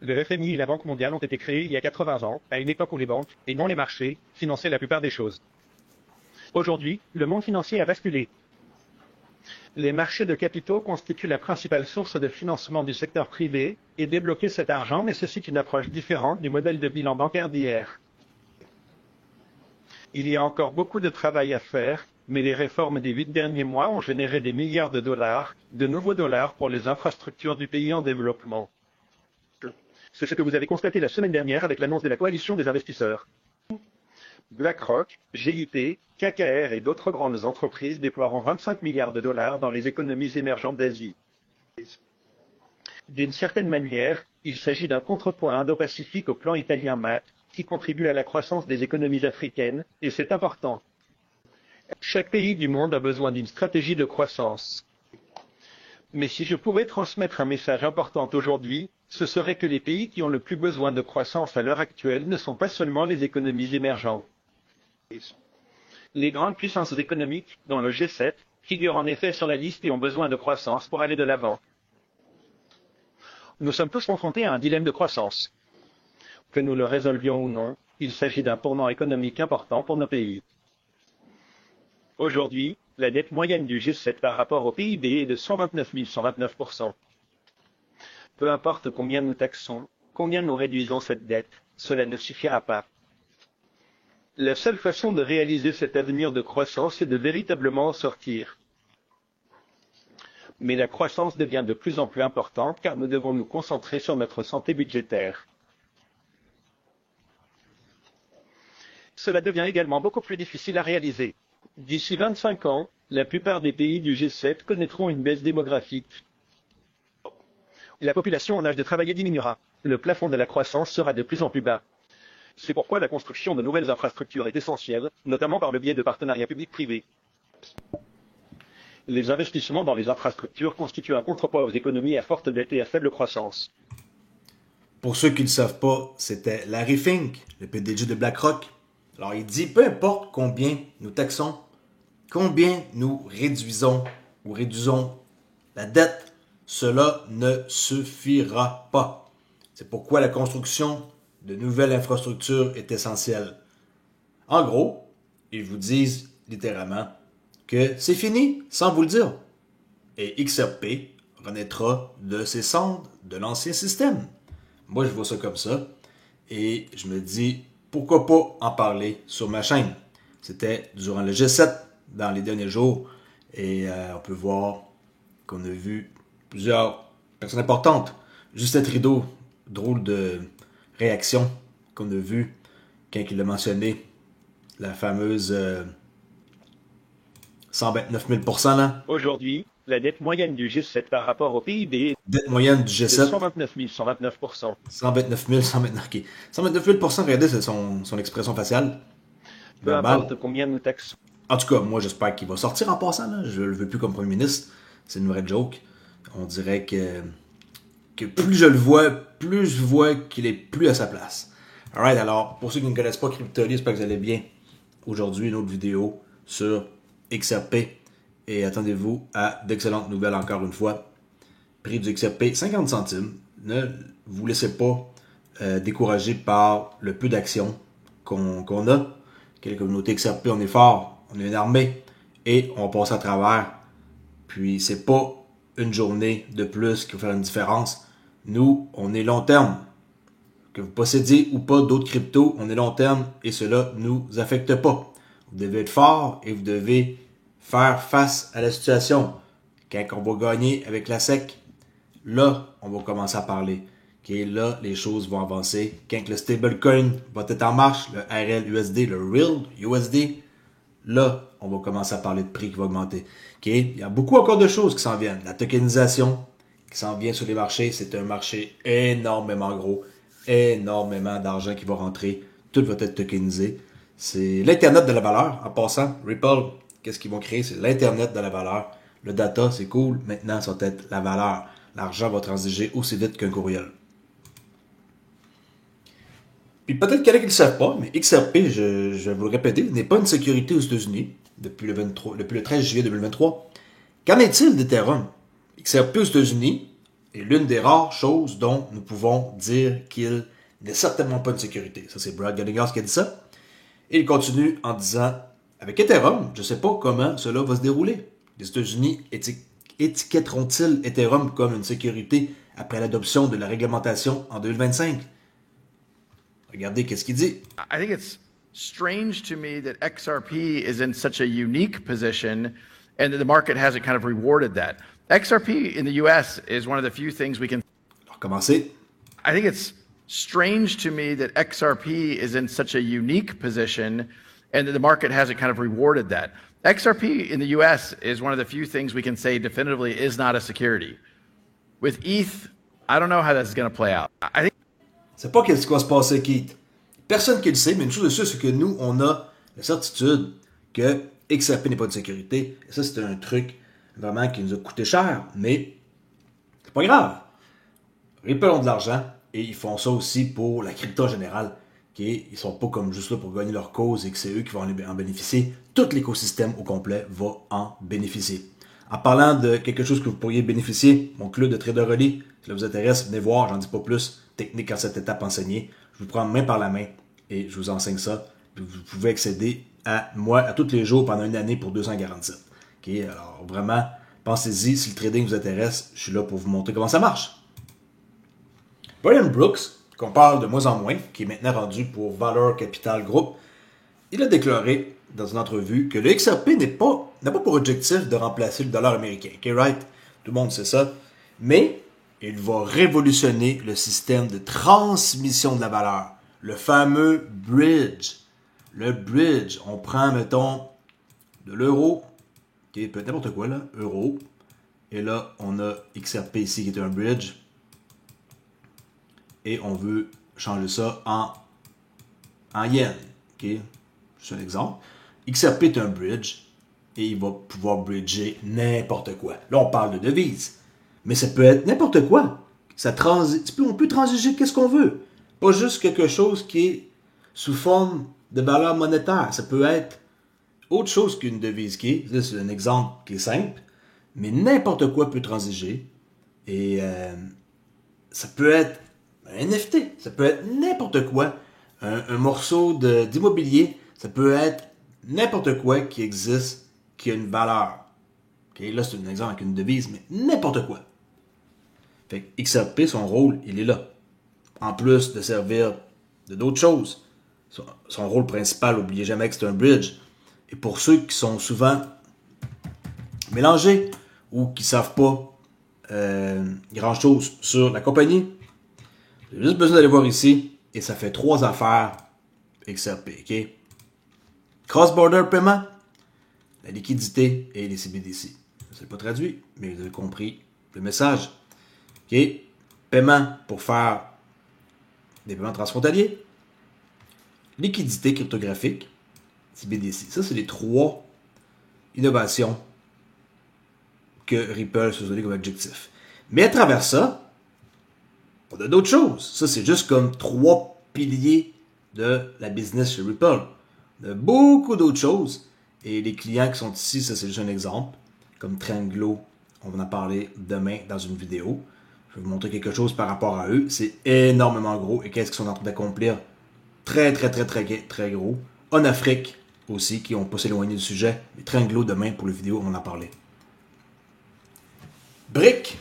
Le FMI et la Banque mondiale ont été créés il y a 80 ans, à une époque où les banques, et non les marchés, finançaient la plupart des choses. Aujourd'hui, le monde financier a basculé. Les marchés de capitaux constituent la principale source de financement du secteur privé, et débloquer cet argent nécessite une approche différente du modèle de bilan bancaire d'hier. Il y a encore beaucoup de travail à faire, mais les réformes des 8 derniers mois ont généré des milliards de nouveaux dollars pour les infrastructures du pays en développement. C'est ce que vous avez constaté la semaine dernière avec l'annonce de la coalition des investisseurs. BlackRock, GIP, KKR et d'autres grandes entreprises déploieront 25 milliards de dollars dans les économies émergentes d'Asie. D'une certaine manière, il s'agit d'un contrepoint indo-pacifique au plan italien MAT, qui contribue à la croissance des économies africaines, et c'est important. Chaque pays du monde a besoin d'une stratégie de croissance. Mais si je pouvais transmettre un message important aujourd'hui, ce serait que les pays qui ont le plus besoin de croissance à l'heure actuelle ne sont pas seulement les économies émergentes. Les grandes puissances économiques, dont le G7, figurent en effet sur la liste et ont besoin de croissance pour aller de l'avant. Nous sommes tous confrontés à un dilemme de croissance. Que nous le résolvions ou non, il s'agit d'un tournant économique important pour nos pays. Aujourd'hui, la dette moyenne du G7 par rapport au PIB est de 129 129%. Peu importe combien nous taxons, combien nous réduisons cette dette, cela ne suffira pas. La seule façon de réaliser cet avenir de croissance est de véritablement en sortir. Mais la croissance devient de plus en plus importante car nous devons nous concentrer sur notre santé budgétaire. Cela devient également beaucoup plus difficile à réaliser. D'ici 25 ans, la plupart des pays du G7 connaîtront une baisse démographique. La population en âge de travailler diminuera. Le plafond de la croissance sera de plus en plus bas. C'est pourquoi la construction de nouvelles infrastructures est essentielle, notamment par le biais de partenariats publics-privés. Les investissements dans les infrastructures constituent un contrepoids aux économies à forte dette et à faible croissance. Pour ceux qui ne le savent pas, c'était Larry Fink, le PDG de BlackRock. Alors il dit, peu importe combien nous taxons, combien nous réduisons la dette, cela ne suffira pas. C'est pourquoi la construction de nouvelles infrastructures est essentielle. En gros, ils vous disent littéralement que c'est fini sans vous le dire. Et XRP renaîtra de ses cendres de l'ancien système. Moi, je vois ça comme ça. Et je me dis, pourquoi pas en parler sur ma chaîne? C'était durant le G7 dans les derniers jours. Et on peut voir qu'on a vu plusieurs personnes importantes. Justin Trudeau, drôle de réaction qu'on a vu quand il a mentionné la fameuse 129 000% là. Aujourd'hui, la dette moyenne du G7 par rapport au PIB est Dette moyenne du de G7. 129 129%. 129 000, 129 OK. 129 000%, regardez, c'est son expression faciale. Peu importe combien nous taxons. En tout cas, moi, j'espère qu'il va sortir en passant. Là. Je le veux plus comme premier ministre. C'est une vraie joke. On dirait que plus je le vois, plus je vois qu'il est plus à sa place. Alright, alors, pour ceux qui ne connaissent pas Cryptoly, j'espère que vous allez bien. Aujourd'hui, une autre vidéo sur XRP. Et attendez-vous à d'excellentes nouvelles encore une fois. Prix du XRP, 50 centimes. Ne vous laissez pas décourager par le peu d'actions qu'on a. Quelle communauté XRP, on est fort, on est une armée et on passe à travers. Puis c'est pas une journée de plus qui va faire une différence. Nous, on est long terme. Que vous possédiez ou pas d'autres cryptos, on est long terme et cela ne nous affecte pas. Vous devez être fort et vous devez faire face à la situation. Quand on va gagner avec la SEC, là, on va commencer à parler. Okay, là, les choses vont avancer. Quand le stablecoin va être en marche, le RLUSD, le Real USD, là, on va commencer à parler de prix qui va augmenter. Okay? Il y a beaucoup encore de choses qui s'en viennent. La tokenisation qui s'en vient sur les marchés, c'est un marché énormément gros, énormément d'argent qui va rentrer. Tout va être tokenisé. C'est l'Internet de la valeur. En passant, Ripple, qu'est-ce qu'ils vont créer? C'est l'Internet de la valeur. Le data, c'est cool. Maintenant, ça va être la valeur. L'argent va transiger aussi vite qu'un courriel. Puis peut-être qu'il y en a qui ne le savent pas, mais XRP, je vais vous le répéter, n'est pas une sécurité aux États-Unis depuis le 13 juillet 2023. Qu'en est-il d'Ethereum? XRP aux États-Unis est l'une des rares choses dont nous pouvons dire qu'il n'est certainement pas une sécurité. Ça, c'est Brad Gallagher qui a dit ça. Et il continue en disant, avec Ethereum, je ne sais pas comment cela va se dérouler. Les États-Unis étiquetteront-ils Ethereum comme une sécurité après l'adoption de la réglementation en 2025? Regardez qu'est-ce qu'il dit. I think it's strange to me that XRP is in such a unique position and that the market hasn't kind of rewarded that. XRP in the US is one of the few things we can... Recommencer. I think it's strange to me that XRP is in such a unique position and that the market hasn't kind of rewarded that. XRP in the US is one of the few things we can say definitively is not a security. With ETH, I don't know how that's going to play out. I think... C'est pas qu'est-ce qui va se passer, Keith. Personne qui le sait, mais une chose de sûre, c'est que nous, on a la certitude que XRP n'est pas de sécurité. Et ça, c'est un truc vraiment qui nous a coûté cher, mais c'est pas grave. Ripple ont de l'argent et ils font ça aussi pour la crypto générale. Ils sont pas comme juste là pour gagner leur cause et que c'est eux qui vont en bénéficier. Tout l'écosystème au complet va en bénéficier. En parlant de quelque chose que vous pourriez bénéficier, mon club de trader relié, si ça vous intéresse, venez voir, j'en dis pas plus. Technique en cette étape enseignée. Je vous prends main par la main et je vous enseigne ça. Puis vous pouvez accéder à moi à tous les jours pendant une année pour 247. Okay? Alors vraiment, pensez-y, si le trading vous intéresse, je suis là pour vous montrer comment ça marche. Brian Brooks, qu'on parle de moins en moins, qui est maintenant rendu pour Valor Capital Group, il a déclaré dans une entrevue que le XRP n'a pas pour objectif de remplacer le dollar américain. Okay, right? Tout le monde sait ça. Mais il va révolutionner le système de transmission de la valeur. Le fameux bridge. Le bridge, on prend, mettons, de l'euro, qui peut être n'importe quoi, là, euro. Et là, on a XRP ici qui est un bridge. Et on veut changer ça en yen. Okay? C'est un exemple. XRP est un bridge et il va pouvoir bridger n'importe quoi. Là, on parle de devises. Mais ça peut être n'importe quoi. On peut transiger qu'est-ce qu'on veut. Pas juste quelque chose qui est sous forme de valeur monétaire. Ça peut être autre chose qu'une devise qui est. Là, c'est un exemple qui est simple. Mais n'importe quoi peut transiger. Et ça peut être un NFT. Ça peut être n'importe quoi. Un morceau d'immobilier. Ça peut être n'importe quoi qui existe, qui a une valeur. Okay? Là, c'est un exemple avec une devise, mais n'importe quoi. Fait que XRP, son rôle, il est là. En plus de servir de d'autres choses. Son rôle principal, n'oubliez jamais que c'est un bridge. Et pour ceux qui sont souvent mélangés ou qui ne savent pas grand-chose sur la compagnie, vous avez juste besoin d'aller voir ici et ça fait 3 affaires XRP. Okay? Cross-border paiement, la liquidité et les CBDC. Je ne pas traduit, mais vous avez compris le message. Okay. Paiement pour faire des paiements transfrontaliers. Liquidité cryptographique. CBDC. Ça, c'est les 3 innovations que Ripple se donne comme objectif. Mais à travers ça, on a d'autres choses. Ça, c'est juste comme 3 piliers de la business chez Ripple. On a beaucoup d'autres choses. Et les clients qui sont ici, ça, c'est juste un exemple. Comme Tranglo, on va en parler demain dans une vidéo. Je vais vous montrer quelque chose par rapport à eux. C'est énormément gros. Et qu'est-ce qu'ils sont en train d'accomplir? Très gros. En Afrique aussi, qui n'ont pas s'éloigné du sujet. Mais Tranglo, demain, pour la vidéo, on va en parler. BRIC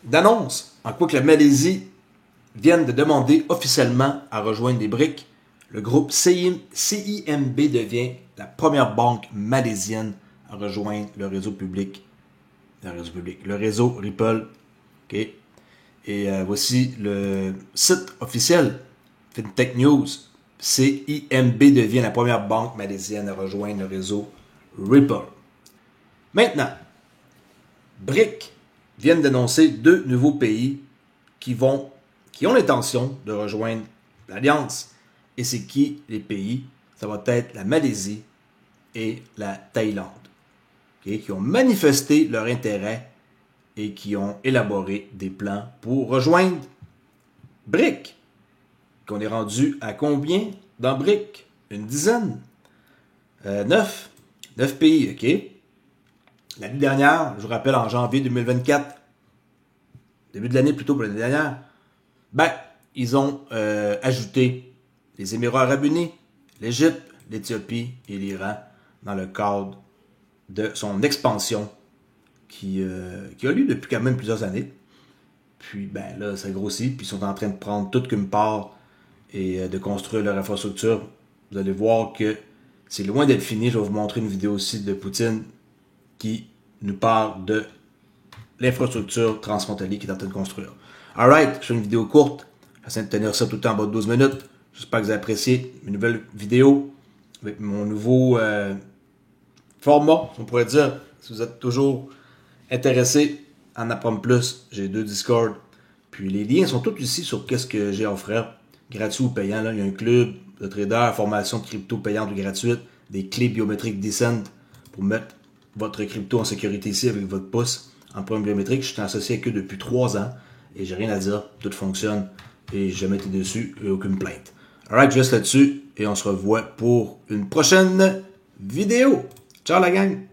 d'annonce. En quoi que la Malaisie vienne de demander officiellement à rejoindre les BRIC. Le groupe CIMB devient la première banque malaisienne à rejoindre le réseau public. Le réseau Ripple. Okay. Et voici le site officiel FinTech News. CIMB devient la première banque malaisienne à rejoindre le réseau Ripple. Maintenant, BRIC viennent d'annoncer 2 nouveaux pays qui ont l'intention de rejoindre l'Alliance. Et c'est qui les pays? Ça va être la Malaisie et la Thaïlande. Okay? Qui ont manifesté leur intérêt et qui ont élaboré des plans pour rejoindre BRIC. Qu'on est rendu à combien dans BRIC? Une dizaine. 9 pays, OK? L'année dernière, je vous rappelle, en janvier 2024, début de l'année plutôt pour l'année dernière, ben, ils ont ajouté les Émirats arabes unis, l'Égypte, l'Éthiopie et l'Iran dans le cadre de son expansion qui a lieu depuis quand même plusieurs années. Puis, ben là, ça grossit, puis ils sont en train de prendre toute qu'une part et de construire leur infrastructure. Vous allez voir que c'est loin d'être fini. Je vais vous montrer une vidéo aussi de Poutine qui nous parle de l'infrastructure transfrontalière qu'il est en train de construire. Alright, je fais une vidéo courte. J'essaie de tenir ça tout le temps en bas de 12 minutes. J'espère que vous avez apprécié mes nouvelles vidéos avec mon nouveau format, on pourrait dire. Si vous êtes toujours intéressé à en apprendre plus, j'ai 2 Discord. Puis les liens sont tous ici sur qu'est-ce que j'ai à offrir, gratuit ou payant. Là, il y a un club de traders, formation de crypto payante ou gratuite, des clés biométriques Descent pour mettre votre crypto en sécurité ici avec votre pouce. Empreinte biométrique, je suis associé avec eux depuis 3 ans et j'ai rien à dire, tout fonctionne et j'ai jamais été dessus et aucune plainte. Alright, je reste là-dessus et on se revoit pour une prochaine vidéo. Ciao la gang!